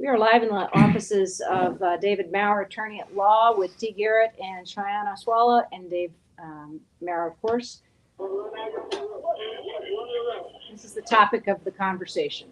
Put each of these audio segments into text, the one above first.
We are live in the offices of David Maurer, attorney at law, with Dee Garrett and Cheyenne Oswala, and Dave Maurer, of course. This is the topic of the conversation.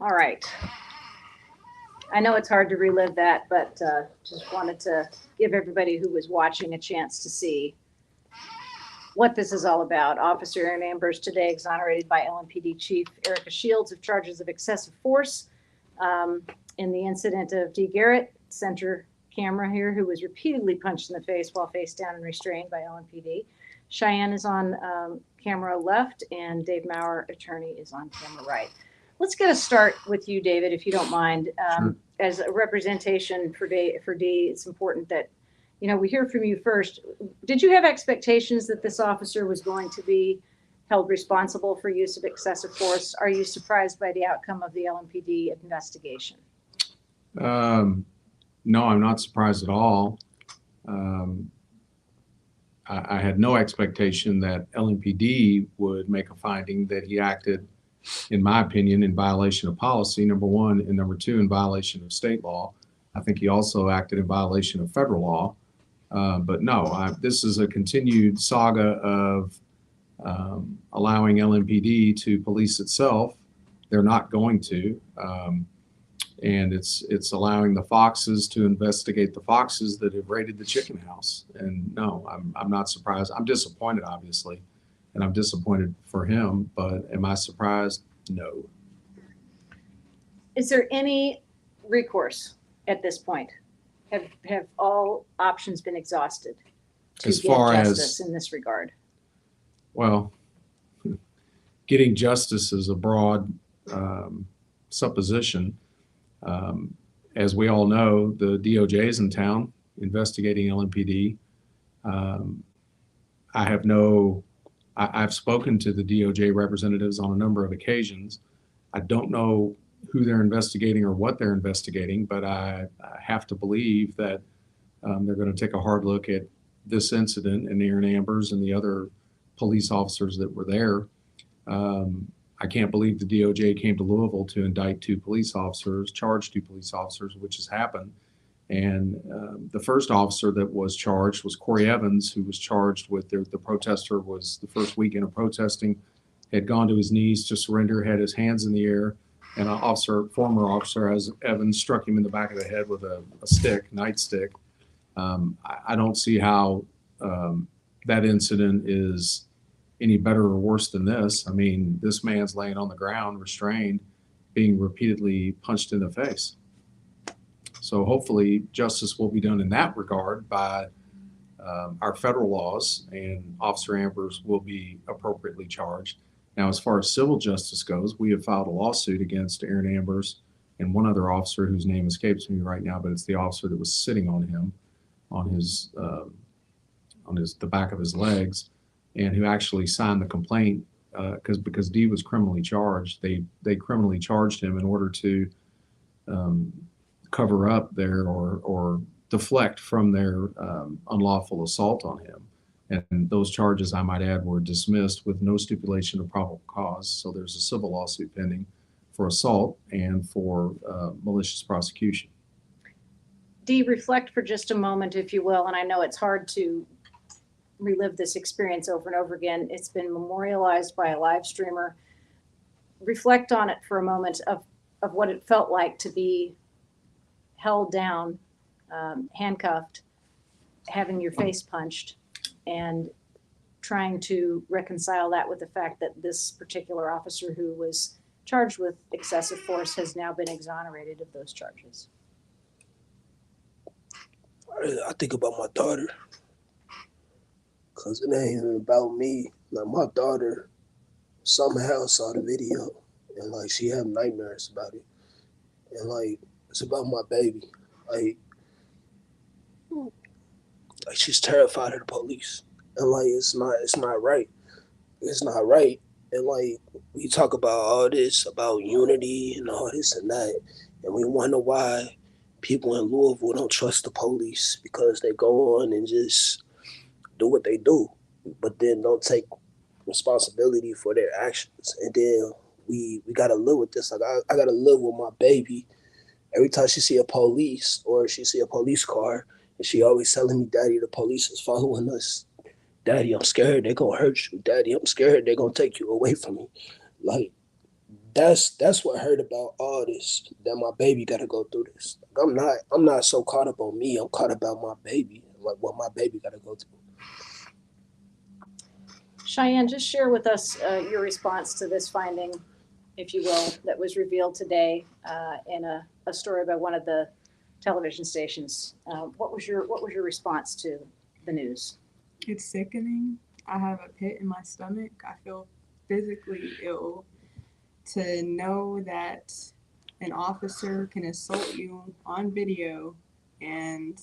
All right. I know it's hard to relive that, but just wanted to give everybody who was watching a chance to see what this is all about. Officer Aaron Ambers today exonerated by LMPD Chief Erika Shields of charges of excessive force in the incident of Dee Garrett, center camera here, who was repeatedly punched in the face while face down and restrained by LMPD. Cheyenne is on camera left, and Dave Maurer, attorney, is on camera right. Let's get a start with you, David, if you don't mind. Sure. As a representation for Dee, it's important that, you know, we hear from you first. Did you have expectations that this officer was going to be held responsible for use of excessive force? Are you surprised by the outcome of the LMPD investigation? No, I'm not surprised at all. I had no expectation that LMPD would make a finding that he acted, in my opinion, in violation of policy, number one, and number two, in violation of state law. I think he also acted in violation of federal law. But no, this is a continued saga of allowing LMPD to police itself. They're not going to. And it's allowing the foxes to investigate the foxes that have raided the chicken house. And no, I'm not surprised. I'm disappointed, obviously. And I'm disappointed for him, but am I surprised? No. Is there any recourse at this point? Have all options been exhausted to As get far justice as, in this regard? well, getting justice is a broad supposition. As we all know, the DOJ is in town investigating LMPD. I've spoken to the DOJ representatives on a number of occasions. I don't know who they're investigating or what they're investigating, but I have to believe that they're going to take a hard look at this incident and Aaron Ambers and the other police officers that were there. I can't believe the DOJ came to Louisville to indict charge two police officers, which has happened. And the first officer that was charged was Corey Evans, who was charged with the protester was the first weekend of protesting, had gone to his knees to surrender, had his hands in the air, and former officer as Evans struck him in the back of the head with a nightstick. I don't see how that incident is any better or worse than this. I mean, this man's laying on the ground, restrained, being repeatedly punched in the face. So hopefully justice will be done in that regard by our federal laws, and Officer Ambers will be appropriately charged. Now, as far as civil justice goes, we have filed a lawsuit against Aaron Ambers and one other officer whose name escapes me right now, but it's the officer that was sitting on him, on the back of his legs, and who actually signed the complaint because Dee was criminally charged. They criminally charged him in order to cover up or deflect from their unlawful assault on him. And those charges, I might add, were dismissed with no stipulation of probable cause. So there's a civil lawsuit pending for assault and for malicious prosecution. Dee, reflect for just a moment, if you will, and I know it's hard to relive this experience over and over again. It's been memorialized by a live streamer. Reflect on it for a moment of what it felt like to be held down, handcuffed, having your face punched, and trying to reconcile that with the fact that this particular officer who was charged with excessive force has now been exonerated of those charges? I think about my daughter, because it ain't even about me. Like, my daughter somehow saw the video, and like, she had nightmares about it. And like, it's about my baby. Like she's terrified of the police. And like, it's not right. It's not right. And like, we talk about all this about unity and all this and that, and we wonder why people in Louisville don't trust the police, because they go on and just do what they do, but then don't take responsibility for their actions. And then we gotta live with this. Like, I gotta live with my baby. Every time she see a police or she see a police car, and she always telling me, "Daddy, the police is following us. Daddy, I'm scared they're gonna hurt you. Daddy, I'm scared they're gonna take you away from me." Like, that's what hurt about all this, that my baby gotta go through this. Like, I'm not so caught up on me. I'm caught about my baby, like what my baby gotta go through. Cheyenne, just share with us your response to this finding, if you will, that was revealed today in a story by one of the television stations. What was your response to the news? It's sickening. I have a pit in my stomach. I feel physically ill to know that an officer can assault you on video and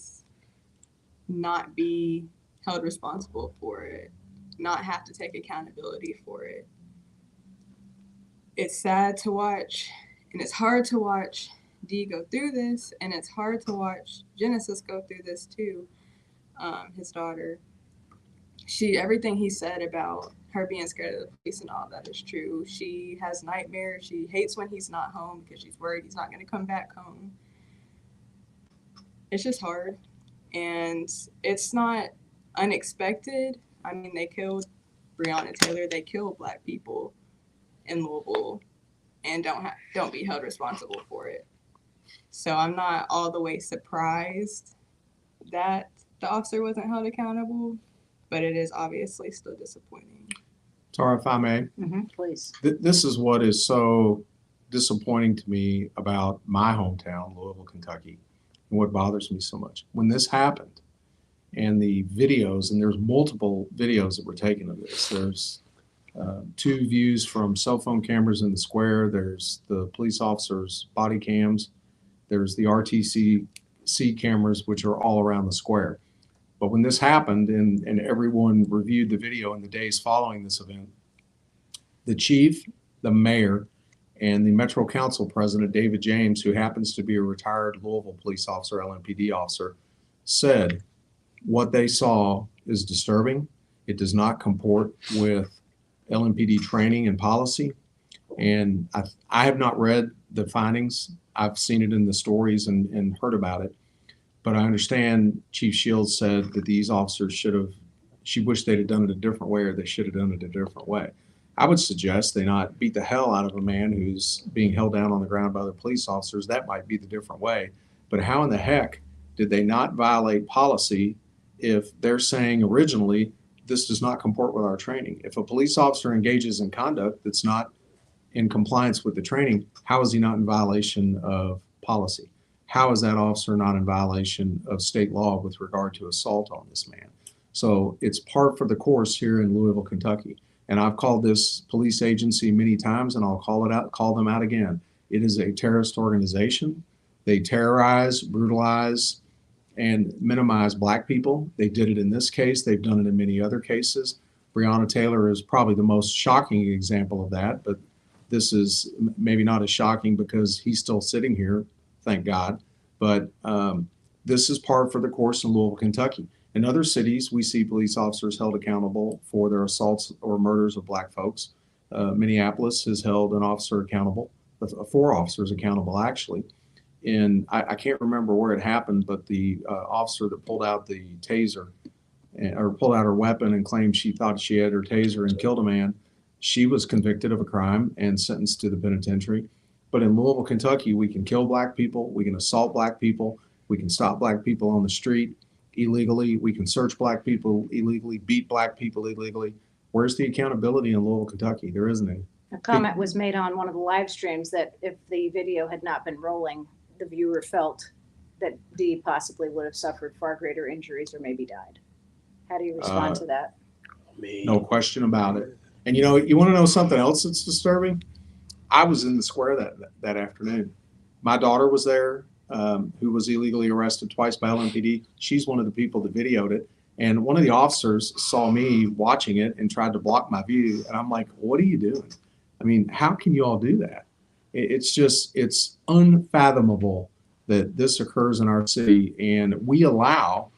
not be held responsible for it, not have to take accountability for it. It's sad to watch, and it's hard to watch Dee go through this, and it's hard to watch Genesis go through this too, his daughter. Everything he said about her being scared of the police and all that is true. She has nightmares. She hates when he's not home because she's worried he's not going to come back home. It's just hard, and it's not unexpected. I mean, they killed Breonna Taylor. They killed Black people in Louisville, and don't be held responsible for it. So I'm not all the way surprised that the officer wasn't held accountable, but it is obviously still disappointing. Tara, if I may, Please. This is what is so disappointing to me about my hometown, Louisville, Kentucky, and what bothers me so much. When this happened, and the videos, and there's multiple videos that were taken of this. There's 2 views from cell phone cameras in the square. There's the police officers' body cams. There's the RTC cameras, which are all around the square. But when this happened, and everyone reviewed the video in the days following this event, the chief, the mayor, and the Metro Council president, David James, who happens to be a retired Louisville police officer, LMPD officer, said what they saw is disturbing. It does not comport with LMPD training and policy. And I have not read the findings. I've seen it in the stories and heard about it. But I understand Chief Shields said that these officers she wished they'd have done it a different way, or they should have done it a different way. I would suggest they not beat the hell out of a man who's being held down on the ground by other police officers. That might be the different way. But how in the heck did they not violate policy if they're saying originally, this does not comport with our training? If a police officer engages in conduct that's not in compliance with the training, how is he not in violation of policy? How is that officer not in violation of state law with regard to assault on this man? So it's par for the course here in Louisville, Kentucky. And I've called this police agency many times, and I'll call them out again. It is a terrorist organization. They terrorize, brutalize, and minimize Black people. They did it in this case. They've done it in many other cases. Breonna Taylor is probably the most shocking example of that, but this is maybe not as shocking because he's still sitting here, thank God. But this is par for the course in Louisville, Kentucky. In other cities, we see police officers held accountable for their assaults or murders of Black folks. Minneapolis has held an officer accountable, 4 officers accountable actually. I can't remember where it happened, but the officer that pulled out the taser or pulled out her weapon and claimed she thought she had her taser and killed a man, she was convicted of a crime and sentenced to the penitentiary. But in Louisville, Kentucky, we can kill black people, we can assault black people, we can stop black people on the street illegally, we can search black people illegally, beat black people illegally. Where's the accountability in Louisville, Kentucky? There isn't any. A comment was made on one of the live streams that if the video had not been rolling, the viewer felt that Dee possibly would have suffered far greater injuries or maybe died. How do you respond to that? No question about it. And you want to know something else that's disturbing? I was in the square that afternoon. My daughter was there, who was illegally arrested twice by LMPD. She's one of the people that videoed it. And one of the officers saw me watching it and tried to block my view. And I'm like, what are you doing? I mean, how can you all do that? It's unfathomable that this occurs in our city, and we allow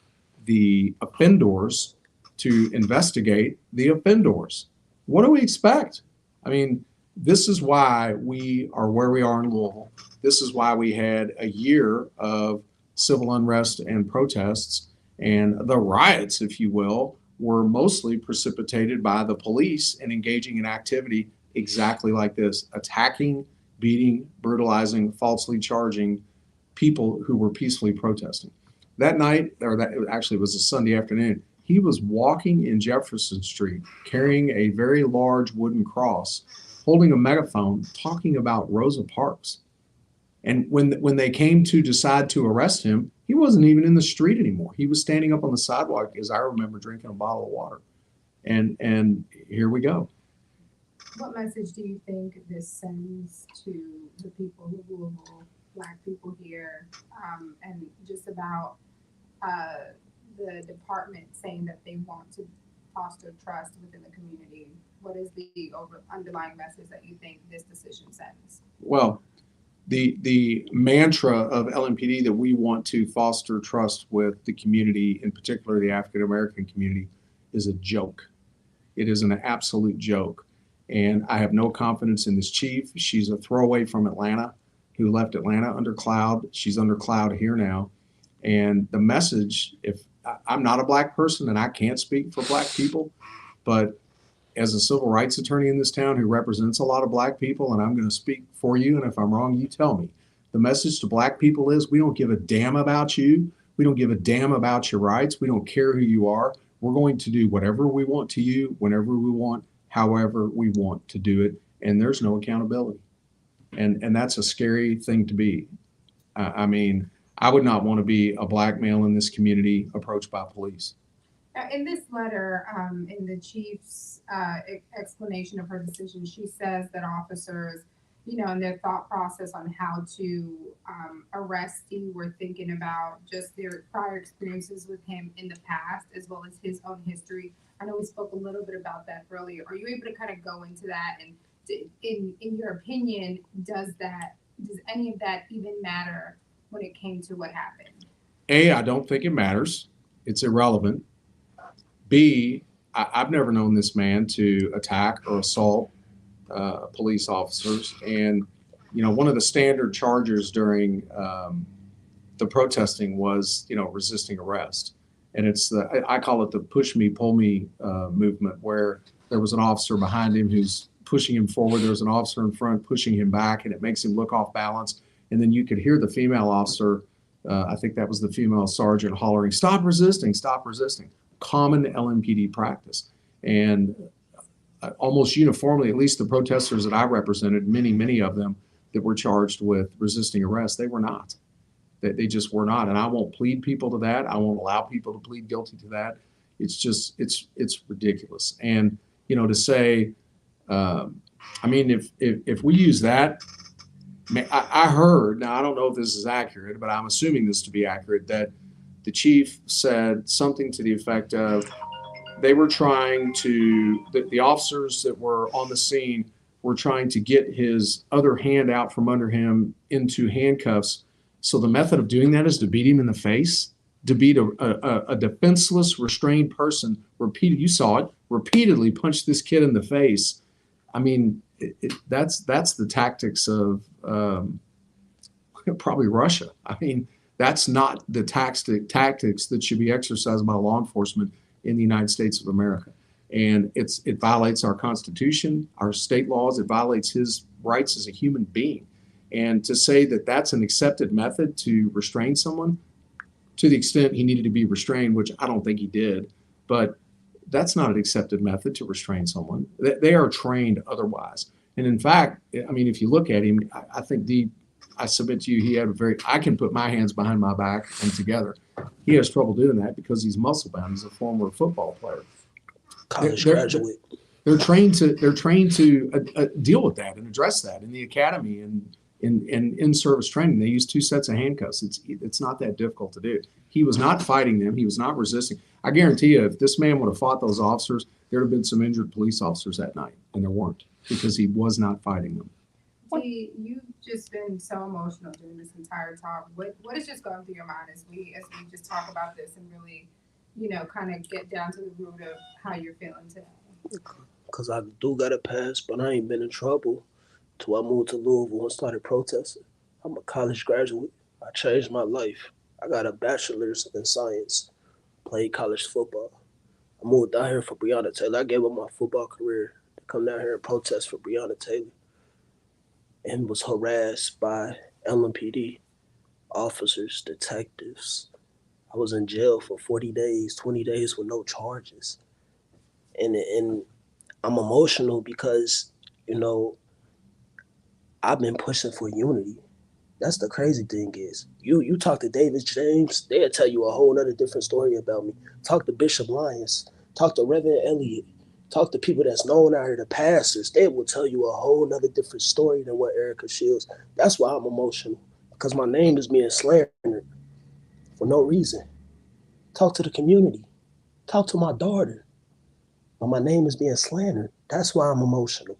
the offenders to investigate the offenders. What do we expect? I mean, this is why we are where we are in Louisville. This is why we had a year of civil unrest and protests, and the riots, if you will, were mostly precipitated by the police and engaging in activity exactly like this, attacking, beating, brutalizing, falsely charging people who were peacefully protesting. That night, or that actually was a Sunday afternoon, he was walking in Jefferson Street carrying a very large wooden cross, holding a megaphone, talking about Rosa Parks. And when they came to decide to arrest him, he wasn't even in the street anymore. He was standing up on the sidewalk, as I remember, drinking a bottle of water. And here we go. What message do you think this sends to the people who Louisville, Black people here, and just about the department saying that they want to foster trust within the community? What is the underlying message that you think this decision sends? Well, the mantra of LMPD that we want to foster trust with the community, in particular the African American community, is a joke. It is an absolute joke. And I have no confidence in this chief. She's a throwaway from Atlanta who left Atlanta under cloud. She's under cloud here now. And the message, if I'm not a black person and I can't speak for black people, but as a civil rights attorney in this town who represents a lot of black people, and I'm going to speak for you, and if I'm wrong, you tell me. The message to black people is we don't give a damn about you. We don't give a damn about your rights. We don't care who you are. We're going to do whatever we want to you, whenever we want, however we want to do it, and there's no accountability. And that's a scary thing to be. I mean, I would not want to be a black male in this community approached by police. In this letter, in the chief's explanation of her decision, she says that officers, in their thought process on how to arrest Dee were thinking about just their prior experiences with him in the past, as well as his own history. I know we spoke a little bit about that earlier. Are you able to kind of go into that? And in your opinion, does any of that even matter when it came to what happened? A, I don't think it matters. It's irrelevant. B, I've never known this man to attack or assault police officers. And, one of the standard charges during the protesting was, resisting arrest. And I call it the push me, pull me movement, where there was an officer behind him who's pushing him forward. There was an officer in front pushing him back, and it makes him look off balance. And then you could hear the female officer, I think that was the female sergeant, hollering, "Stop resisting, stop resisting." Common LMPD practice. And almost uniformly, at least the protesters that I represented, many of them that were charged with resisting arrest, they were not. They just were not. And I won't plead people to that. I won't allow people to plead guilty to that. It's just, it's ridiculous. And, to say, if we use that, I heard, now I don't know if this is accurate, but I'm assuming this to be accurate, that the chief said something to the effect of they were trying to, the officers that were on the scene were trying to get his other hand out from under him into handcuffs. So the method of doing that is to beat him in the face, to beat a defenseless, restrained person, you saw it, repeatedly punch this kid in the face. I mean, that's the tactics of probably Russia. I mean, that's not the tactics that should be exercised by law enforcement in the United States of America. And it violates our Constitution, our state laws. It violates his rights as a human being. And to say that that's an accepted method to restrain someone, to the extent he needed to be restrained, which I don't think he did, but that's not an accepted method to restrain someone. They are trained otherwise. And in fact, I mean, if you look at him, I think I submit to you, he had I can put my hands behind my back and together. He has trouble doing that because he's muscle bound. He's a former football player. College graduate. They're trained to deal with that and address that in the academy and in service training. They use 2 sets of handcuffs. It's not that difficult to do. He was not fighting them. He was not resisting. I guarantee you, if this man would have fought those officers, there'd have been some injured police officers that night, and there weren't, because he was not fighting them. Dee, you've just been so emotional during this entire talk. What is just going through your mind as we just talk about this and really, kind of get down to the root of how you're feeling today? Because I do got a pass, but I ain't been in trouble till I moved to Louisville and started protesting. I'm a college graduate. I changed my life. I got a bachelor's in science, played college football. I moved out here for Breonna Taylor. I gave up my football career to come down here and protest for Breonna Taylor, and was harassed by LMPD officers, detectives. I was in jail for 40 days, 20 days with no charges. And I'm emotional because, I've been pushing for unity. That's the crazy thing is, you talk to David James, they'll tell you a whole other different story about me. Talk to Bishop Lyons, talk to Reverend Elliott, talk to people that's known out here, the pastors, they will tell you a whole nother different story than what Erika Shields. That's why I'm emotional, because my name is being slandered for no reason. Talk to the community, talk to my daughter, but my name is being slandered. That's why I'm emotional,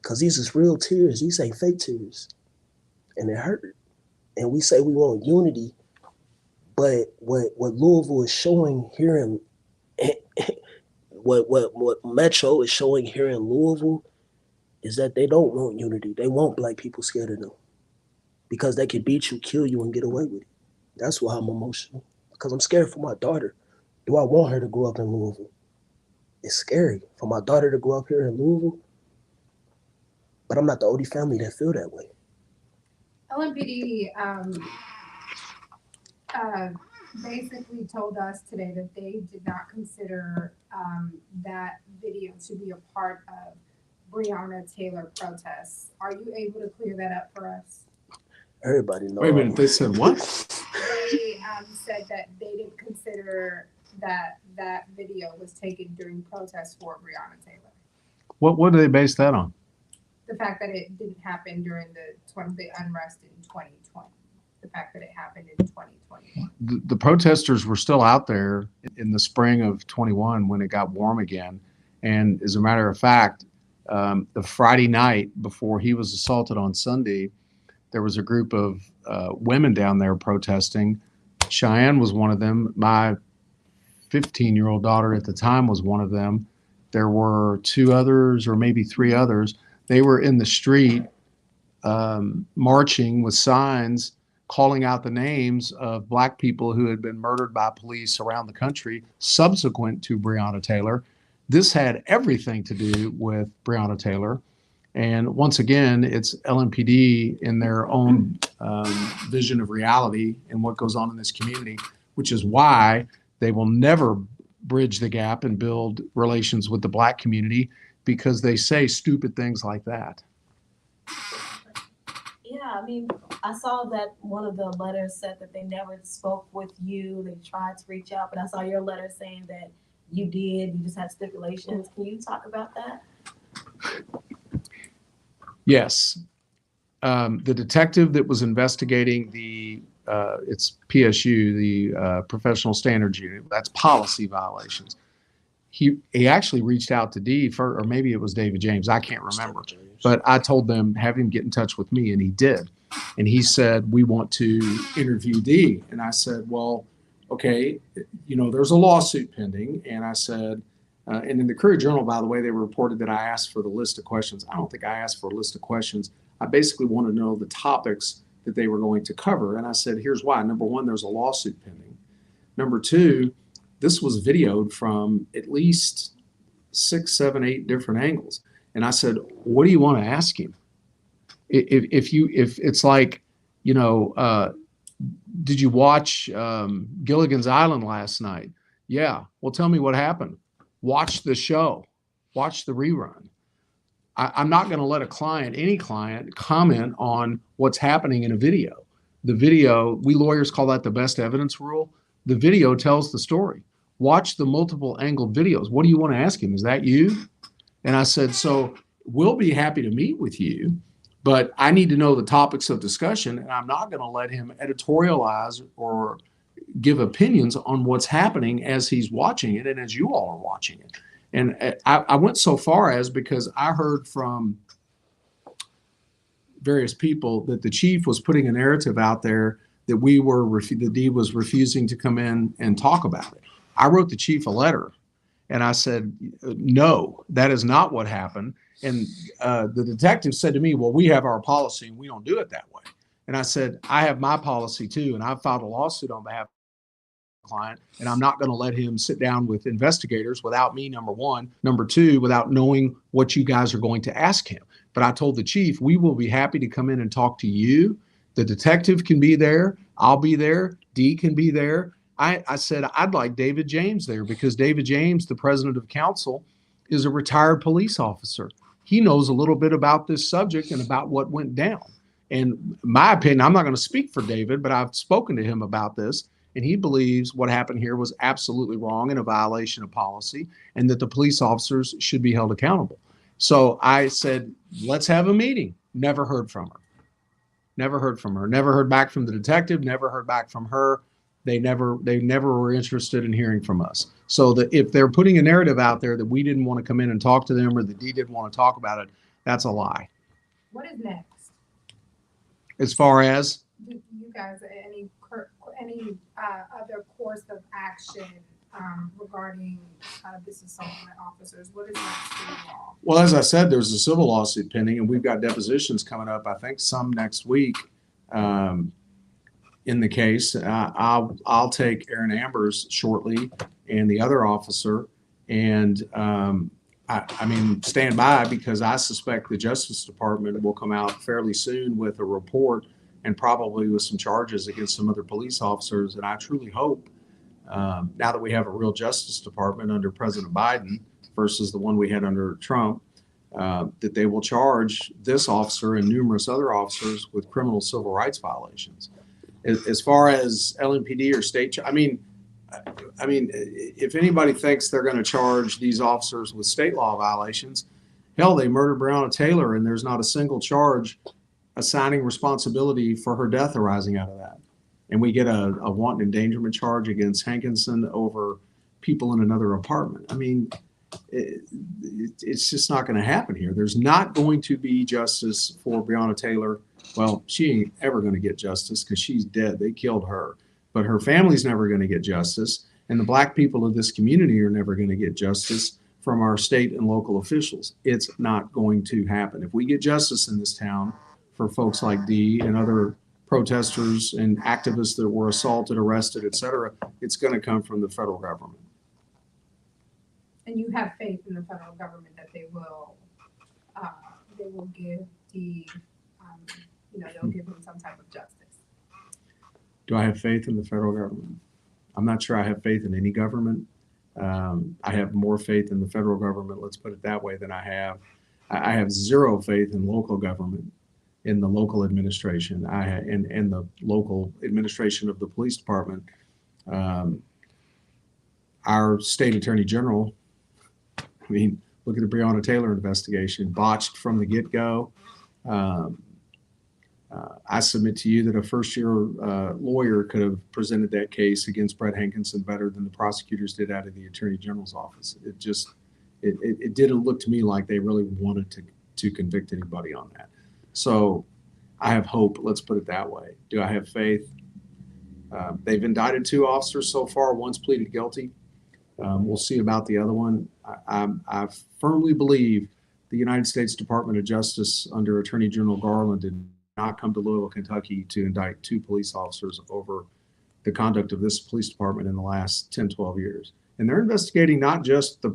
because these is real tears. These ain't fake tears, and it hurt. And we say we want unity, but what Louisville is showing here in what Metro is showing here in Louisville is that they don't want unity. They want black people scared of them because they can beat you, kill you, and get away with it. That's why I'm emotional, because I'm scared for my daughter. Do I want her to grow up in Louisville? It's scary for my daughter to grow up here in Louisville, but I'm not the only family that feel that way. LMPD basically told us today that they did not consider that video to be a part of Breonna Taylor protests. Are you able to clear that up for us? Everybody knows. Wait a minute, they said what? They said that they didn't consider that video was taken during protests for Breonna Taylor. What do they base that on? The fact that it didn't happen during the unrest in 2020. The fact that it happened in 2021. The protesters were still out there in the spring of 21 when it got warm again. And as a matter of fact, the Friday night before he was assaulted on Sunday, there was a group of women down there protesting. Cheyenne was one of them. My 15-year-old daughter at the time was one of them. There were 2 others or maybe 3 others. They were in the street marching with signs calling out the names of black people who had been murdered by police around the country subsequent to Breonna Taylor. This had everything to do with Breonna Taylor. And once again, it's LMPD in their own vision of reality and what goes on in this community, which is why they will never bridge the gap and build relations with the black community, because they say stupid things like that. Yeah, I mean, I saw that one of the letters said that they never spoke with you. They tried to reach out, but I saw your letter saying that you did. You just had stipulations. Can you talk about that? Yes. The detective that was investigating it's PSU, the Professional Standards Unit, that's policy violations. He actually reached out to Dee, or maybe it was David James, I can't remember. But I told them, have him get in touch with me, and he did. And he said, we want to interview Dee. And I said, well, okay, there's a lawsuit pending. And I said, and in the Courier-Journal, by the way, they reported that I asked for the list of questions. I don't think I asked for a list of questions. I basically wanted to know the topics that they were going to cover. And I said, here's why. Number one, there's a lawsuit pending. Number two, this was videoed from at least 6, 7, 8 different angles. And I said, what do you want to ask him? if it's like, you know, did you watch Gilligan's Island last night? Yeah. Well, tell me what happened. Watch the show. Watch the rerun. I'm not going to let any client, comment on what's happening in a video. The video, we lawyers call that the best evidence rule. The video tells the story. Watch the multiple angled videos. What do you want to ask him? Is that you? And I said, so we'll be happy to meet with you, but I need to know the topics of discussion, and I'm not going to let him editorialize or give opinions on what's happening as he's watching it and as you all are watching it. And I went so far as, because I heard from various people that the chief was putting a narrative out there that that Dee was refusing to come in and talk about it. I wrote the chief a letter and I said, no, that is not what happened. And the detective said to me, well, we have our policy and we don't do it that way. And I said, I have my policy too. And I filed a lawsuit on behalf of the client, and I'm not going to let him sit down with investigators without me, number one. Number two, without knowing what you guys are going to ask him. But I told the chief, we will be happy to come in and talk to you. The detective can be there. I'll be there. Dee can be there. I said, I'd like David James there, because David James, the president of council, is a retired police officer. He knows a little bit about this subject and about what went down. And my opinion, I'm not going to speak for David, but I've spoken to him about this, and he believes what happened here was absolutely wrong and a violation of policy, and that the police officers should be held accountable. So I said, let's have a meeting. Never heard from her. Never heard from her. Never heard back from the detective. Never heard back from her. They never were interested in hearing from us. So that if they're putting a narrative out there that we didn't want to come in and talk to them, or that Dee didn't want to talk about it, that's a lie. What is next? As far as? Do you guys, any other course of action regarding this assault on officers? What is next for you all? Well, as I said, there's a civil lawsuit pending, and we've got depositions coming up, I think some next week. In the case, I'll take Aaron Ambers shortly, and the other officer, and I mean, stand by, because I suspect the Justice Department will come out fairly soon with a report, and probably with some charges against some other police officers. And I truly hope, now that we have a real Justice Department under President Biden versus the one we had under Trump, that they will charge this officer and numerous other officers with criminal civil rights violations. As far as LMPD or state, I mean, if anybody thinks they're going to charge these officers with state law violations, hell, they murdered Breonna Taylor, and there's not a single charge assigning responsibility for her death arising out of that. And we get a wanton endangerment charge against Hankinson over people in another apartment. I mean, it's just not going to happen here. There's not going to be justice for Breonna Taylor. Well, she ain't ever going to get justice, because she's dead. They killed her. But her family's never going to get justice. And the black people of this community are never going to get justice from our state and local officials. It's not going to happen. If we get justice in this town for folks like Dee and other protesters and activists that were assaulted, arrested, et cetera, it's going to come from the federal government. And you have faith in the federal government that they will give Dee, they'll give him some type of justice. Do I have faith in the federal government? I'm not sure I have faith in any government. I have more faith in the federal government, let's put it that way, than I have zero faith in local government, in the local administration, in the local administration of the police department. Our state attorney general, I mean, look at the Breonna Taylor investigation, botched from the get-go. I submit to you that a first-year lawyer could have presented that case against Brett Hankinson better than the prosecutors did out of the Attorney General's office. It didn't look to me like they really wanted to convict anybody on that. So I have hope, let's put it that way. Do I have faith? They've indicted 2 officers so far. One's pleaded guilty. We'll see about the other one. I firmly believe the United States Department of Justice under Attorney General Garland did not come to Louisville, Kentucky to indict 2 police officers over the conduct of this police department in the last 10, 12 years. And they're investigating not just the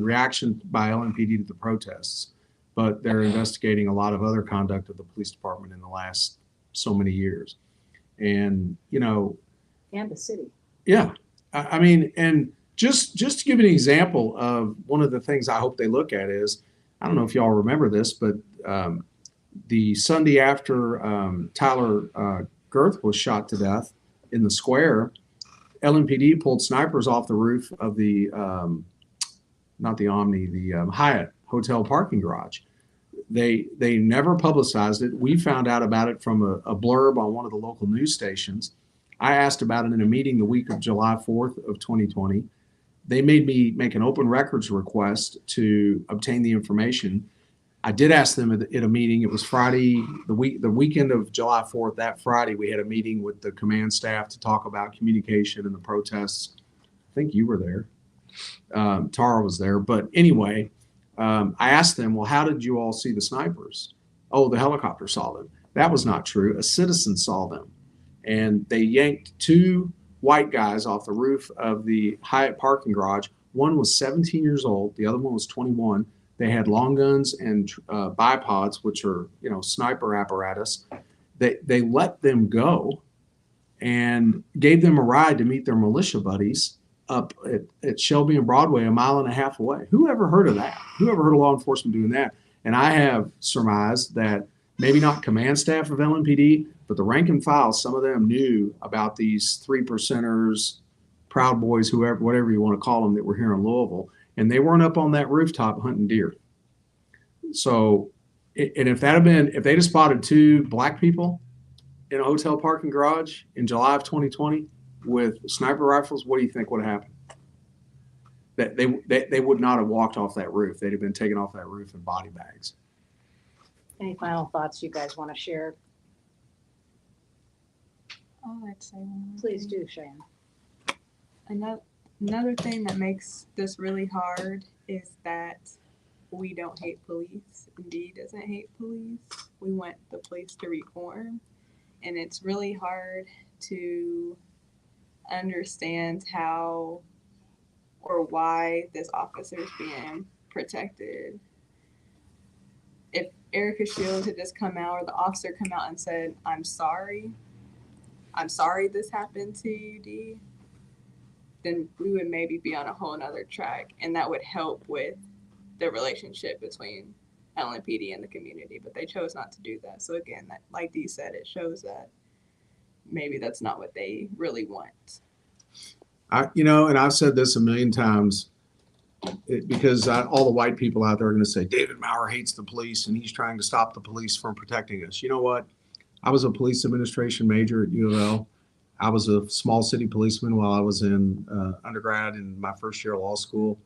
reaction by LMPD to the protests, but they're investigating a lot of other conduct of the police department in the last so many years. And, you know, And the city. yeah, I mean, and just to give you an example of one of the things I hope they look at is, I don't know if y'all remember this, but the Sunday after Tyler Girth was shot to death in the square, LMPD pulled snipers off the roof of the, not the Omni, the Hyatt hotel parking garage. They never publicized it. We found out about it from a blurb on one of the local news stations. I asked about it in a meeting the week of July 4th of 2020. They made me make an open records request to obtain the information. I did ask them at a meeting. It was Friday, the weekend of July 4th. That Friday, we had a meeting with the command staff to talk about communication and the protests. I think you were there. Tara was there. But anyway, I asked them, well, how did you all see the snipers? Oh, the helicopter saw them. That was not true. A citizen saw them. And they yanked two white guys off the roof of the Hyatt parking garage. One was 17 years old. The other one was 21. They had long guns and bipods, which are, you know, sniper apparatus. They let them go and gave them a ride to meet their militia buddies up at Shelby and Broadway, a mile and a half away. Who ever heard of that? Who ever heard of law enforcement doing that? And I have surmised that maybe not command staff of LMPD, but the rank and file, some of them knew about these 3%ers, Proud Boys, whoever, whatever you want to call them, that were here in Louisville. And they weren't up on that rooftop hunting deer. So, and if they'd have spotted two black people in a hotel parking garage in July of 2020 with sniper rifles, what do you think would have happened? That they would not have walked off that roof. They'd have been taken off that roof in body bags. Any final thoughts you guys want to share? I'd say one more Please thing. do, Cheyenne. Another thing that makes this really hard is that we don't hate police. Dee doesn't hate police. We want the police to reform. And it's really hard to understand how or why this officer is being protected. If Erika Shields had just come out or the officer come out and said, I'm sorry this happened to you, Dee, then we would maybe be on a whole nother track, and that would help with the relationship between LMPD and the community, but they chose not to do that. So again, that, like Dee said, it shows that maybe that's not what they really want. And I've said this a million times, because all the white people out there are going to say, David Maurer hates the police and he's trying to stop the police from protecting us. You know what? I was a police administration major at U of L. I was a small city policeman while I was in undergrad in my first year of law school.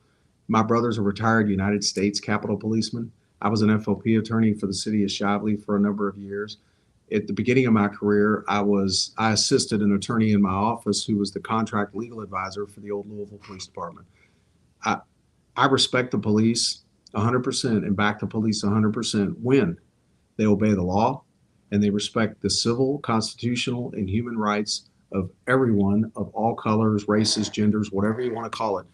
My brother's a retired United States Capitol policeman. I was an FOP attorney for the city of Shively for a number of years. At the beginning of my career, I assisted an attorney in my office who was the contract legal advisor for the old Louisville Police Department. I respect the police 100% and back the police 100% when they obey the law and they respect the civil, constitutional, and human rights of everyone of all colors, races, genders, whatever you want to call it.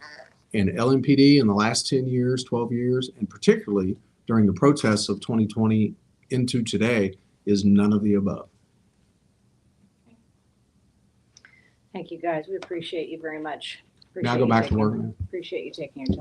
And LMPD in the last 10 years, 12 years, and particularly during the protests of 2020 into today, is none of the above. Thank you, guys. We appreciate you very much. Now go back to work. Appreciate you taking your time.